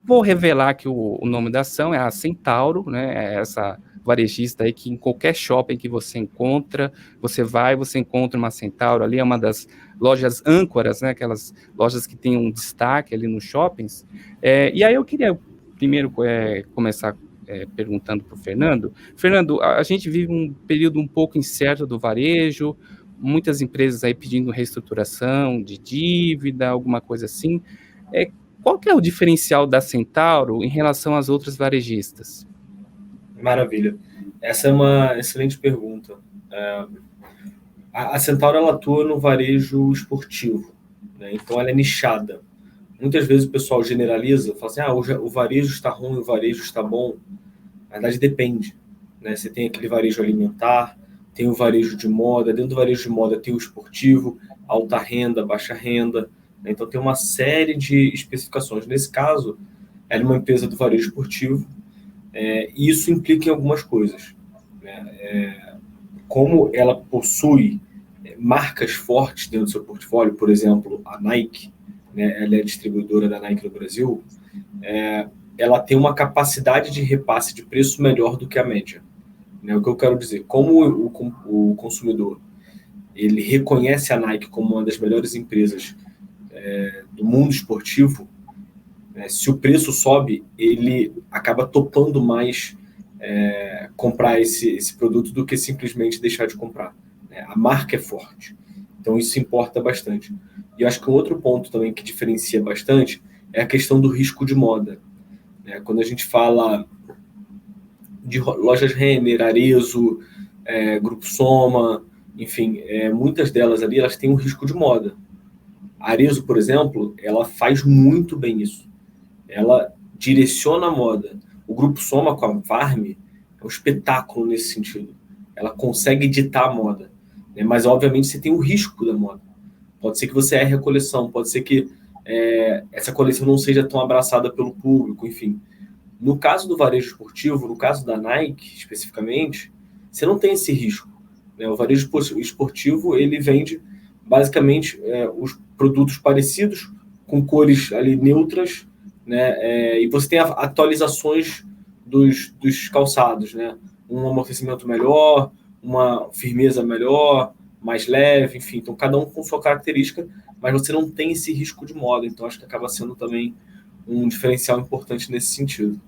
Vou revelar que o nome da ação é a Centauro, né? É essa varejista aí que em qualquer shopping que você encontra, você encontra uma Centauro ali, é uma das lojas âncoras, né? Aquelas lojas que têm um destaque ali nos shoppings. E aí eu queria primeiro começar perguntando para o Fernando. Fernando, a gente vive um período um pouco incerto do varejo, muitas empresas aí pedindo reestruturação de dívida, alguma coisa assim. Qual que é o diferencial da Centauro em relação às outras varejistas? Maravilha. Essa é uma excelente pergunta. A Centauro ela atua no varejo esportivo, né? Então ela é nichada. Muitas vezes o pessoal generaliza, fala assim, o varejo está ruim, o varejo está bom. Na verdade, depende. Né? Você tem aquele varejo alimentar, tem o varejo de moda, dentro do varejo de moda tem o esportivo, alta renda, baixa renda. Né? Então tem uma série de especificações. Nesse caso, ela é uma empresa do varejo esportivo, e isso implica em algumas coisas. Né? Como ela possui marcas fortes dentro do seu portfólio, por exemplo, a Nike, né? Ela é distribuidora da Nike no Brasil, ela tem uma capacidade de repasse de preço melhor do que a média. Né? O que eu quero dizer, como o consumidor ele reconhece a Nike como uma das melhores empresas do mundo esportivo, né? Se o preço sobe, ele acaba topando mais comprar esse produto do que simplesmente deixar de comprar. Né? A marca é forte, então isso importa bastante. E eu acho que um outro ponto também que diferencia bastante é a questão do risco de moda. Né? Quando a gente fala de lojas Renner, Arezzo, Grupo Soma, enfim, muitas delas ali elas têm um risco de moda. A Arezzo, por exemplo, ela faz muito bem isso. Ela direciona a moda. O Grupo Soma com a Farm é um espetáculo nesse sentido. Ela consegue ditar a moda, né? Mas obviamente você tem o risco da moda. Pode ser que você erre a coleção, pode ser que essa coleção não seja tão abraçada pelo público, enfim. No caso do varejo esportivo, no caso da Nike especificamente, você não tem esse risco. Né? O varejo esportivo ele vende basicamente os produtos parecidos, com cores ali neutras, né? E você tem atualizações dos calçados, né? Um amortecimento melhor, uma firmeza melhor, mais leve, enfim. Então, cada um com sua característica, mas você não tem esse risco de moda. Então, acho que acaba sendo também um diferencial importante nesse sentido.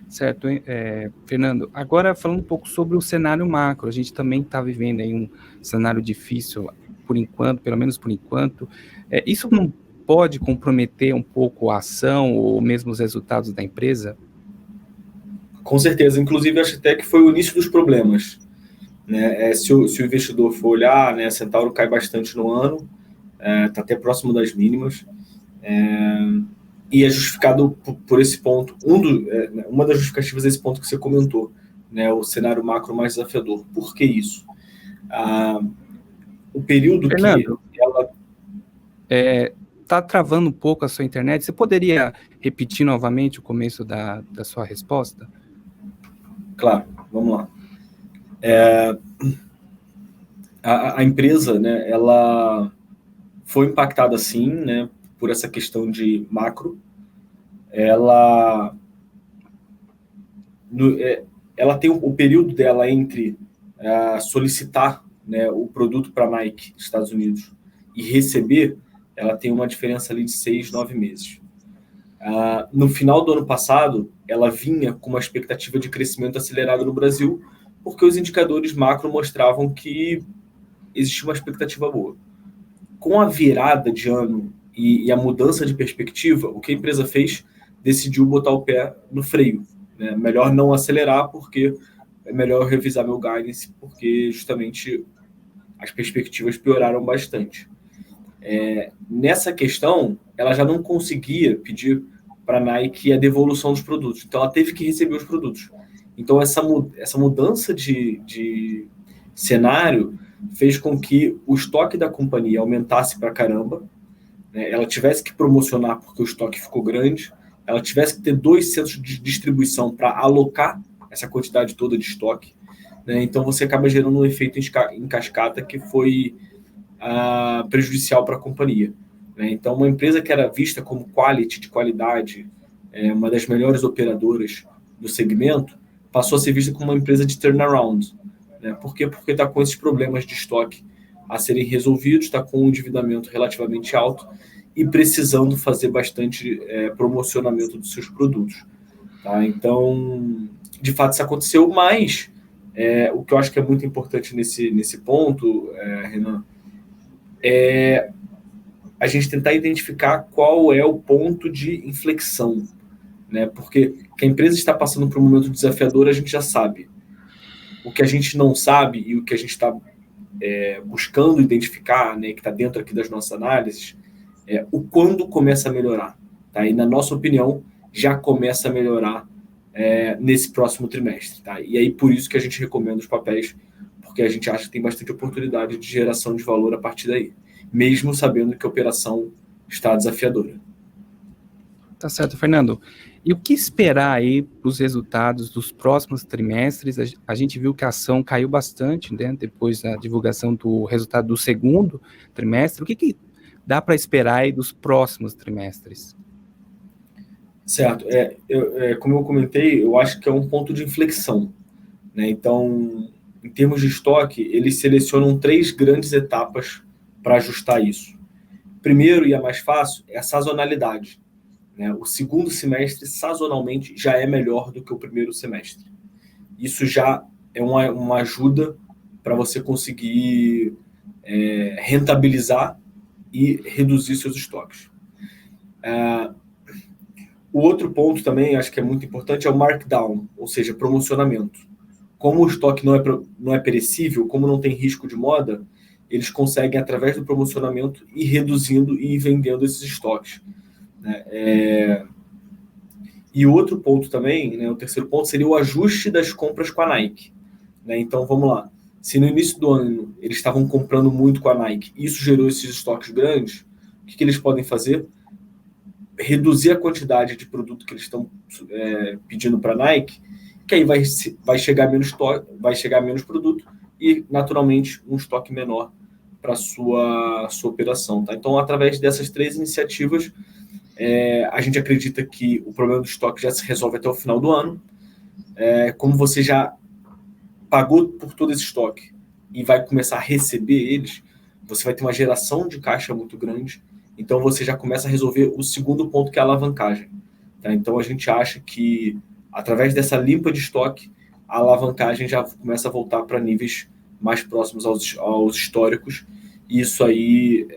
Certo, Fernando. Agora, falando um pouco sobre o cenário macro, a gente também está vivendo aí um cenário difícil, por enquanto, pelo menos por enquanto. Isso não pode comprometer um pouco a ação ou mesmo os resultados da empresa? Com certeza. Inclusive, acho até que foi o início dos problemas. Né? Se o investidor for olhar, né, a Centauro cai bastante no ano, está até próximo das mínimas, e é justificado por esse ponto. Uma das justificativas é esse ponto que você comentou, né, o cenário macro mais desafiador. Por que isso? O período Fernando, que ela... está travando um pouco a sua internet. Você poderia repetir novamente o começo da sua resposta? Claro, vamos lá. A empresa, né, ela foi impactada sim, né, por essa questão de macro. Ela tem o período dela entre solicitar, né, o produto para a Nike dos Estados Unidos e receber, ela tem uma diferença ali de 6, 9 meses. No final do ano passado, ela vinha com uma expectativa de crescimento acelerado no Brasil, porque os indicadores macro mostravam que existia uma expectativa boa. Com a virada de ano e a mudança de perspectiva, o que a empresa fez? Decidiu botar o pé no freio. Né? Melhor não acelerar, porque é melhor revisar meu guidance, porque justamente as perspectivas pioraram bastante. Nessa questão, ela já não conseguia pedir para a Nike a devolução dos produtos. Então, ela teve que receber os produtos. Então, essa mudança de cenário fez com que o estoque da companhia aumentasse para caramba, né? Ela tivesse que promocionar porque o estoque ficou grande, ela tivesse que ter 2 centros de distribuição para alocar essa quantidade toda de estoque, né? Então, você acaba gerando um efeito em cascata que foi prejudicial para a companhia. Né? Então, uma empresa que era vista como quality, de qualidade, uma das melhores operadoras do segmento, passou a ser vista como uma empresa de turnaround. Né? Por quê? Porque está com esses problemas de estoque a serem resolvidos, está com um endividamento relativamente alto e precisando fazer bastante promocionamento dos seus produtos. Tá? Então, de fato, isso aconteceu, mas o que eu acho que é muito importante nesse ponto, Renan, é a gente tentar identificar qual é o ponto de inflexão. Né? Porque que a empresa está passando por um momento desafiador, a gente já sabe. O que a gente não sabe e o que a gente está buscando identificar, né, que está dentro aqui das nossas análises, é o quando começa a melhorar. Tá? E, na nossa opinião, já começa a melhorar nesse próximo trimestre. Tá? E aí, por isso que a gente recomenda os papéis, porque a gente acha que tem bastante oportunidade de geração de valor a partir daí, mesmo sabendo que a operação está desafiadora. Tá certo, Fernando. E o que esperar aí para os resultados dos próximos trimestres? A gente viu que a ação caiu bastante, né, depois da divulgação do resultado do segundo trimestre. O que dá para esperar aí dos próximos trimestres? Certo. Como eu comentei, eu acho que é um ponto de inflexão. Né? Então, em termos de estoque, eles selecionam 3 grandes etapas para ajustar isso. Primeiro, e a mais fácil, é a sazonalidade. Né? O segundo semestre, sazonalmente, já é melhor do que o primeiro semestre. Isso já é uma ajuda para você conseguir rentabilizar e reduzir seus estoques. O outro ponto também, acho que é muito importante, é o markdown, ou seja, promocionamento. Como o estoque não é perecível, como não tem risco de moda, eles conseguem, através do promocionamento, ir reduzindo e ir vendendo esses estoques. Né? E o outro ponto também, né, o terceiro ponto, seria o ajuste das compras com a Nike. Né? Então, vamos lá. Se no início do ano eles estavam comprando muito com a Nike e isso gerou esses estoques grandes, o que eles podem fazer? Reduzir a quantidade de produto que eles estão pedindo para a Nike, que aí vai chegar menos produto e, naturalmente, um estoque menor para a sua operação. Tá? Então, através dessas 3 iniciativas, a gente acredita que o problema do estoque já se resolve até o final do ano. Como você já pagou por todo esse estoque e vai começar a receber eles, você vai ter uma geração de caixa muito grande. Então, você já começa a resolver o segundo ponto, que é a alavancagem. Tá? Então, a gente acha que, através dessa limpa de estoque, a alavancagem já começa a voltar para níveis mais próximos aos históricos. E isso aí,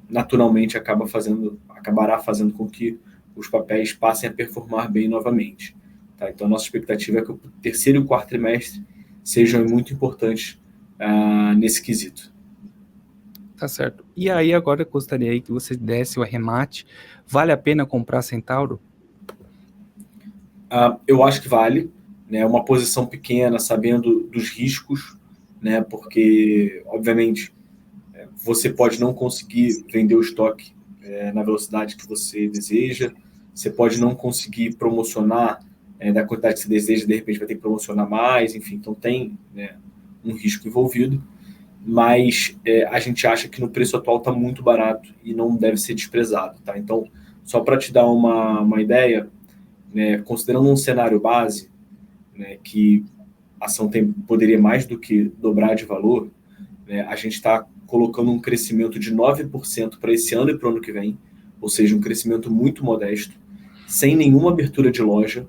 naturalmente, acabará fazendo com que os papéis passem a performar bem novamente. Tá? Então, a nossa expectativa é que o terceiro e o quarto trimestre sejam muito importantes nesse quesito. Tá certo. E aí, agora eu gostaria aí que você desse o arremate. Vale a pena comprar Centauro? Eu acho que vale. Né? Uma posição pequena, sabendo dos riscos, né? Porque, obviamente, você pode não conseguir vender o estoque na velocidade que você deseja, você pode não conseguir promocionar da quantidade que você deseja, de repente vai ter que promocionar mais, enfim, então tem, né, um risco envolvido, mas a gente acha que no preço atual está muito barato e não deve ser desprezado. Tá? Então, só para te dar uma ideia, né, considerando um cenário base, né, que a ação poderia mais do que dobrar de valor, né, a gente está colocando um crescimento de 9% para esse ano e para o ano que vem, ou seja, um crescimento muito modesto, sem nenhuma abertura de loja,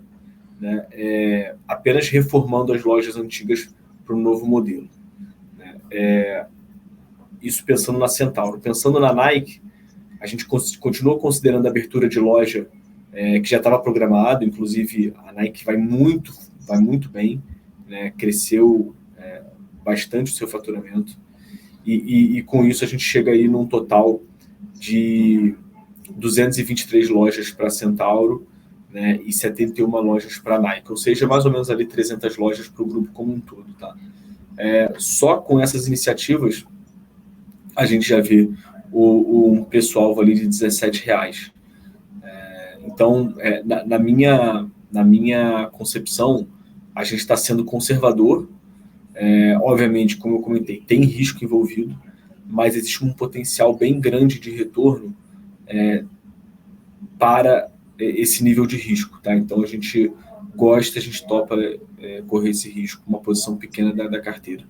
né, apenas reformando as lojas antigas para um novo modelo. Né. Isso pensando na Centauro. Pensando na Nike, a gente continua considerando a abertura de loja que já estava programado, inclusive a Nike vai muito bem, né, cresceu bastante o seu faturamento, e com isso a gente chega aí num total de 223 lojas para Centauro, né, e 71 lojas para a Nike, ou seja, mais ou menos ali 300 lojas para o grupo como um todo. Tá? Só com essas iniciativas, a gente já vê um preço-alvo ali de R$17. Então, na minha concepção, a gente está sendo conservador. Obviamente, como eu comentei, tem risco envolvido, mas existe um potencial bem grande de retorno para esse nível de risco, tá? Então a gente gosta, a gente topa correr esse risco, uma posição pequena da carteira.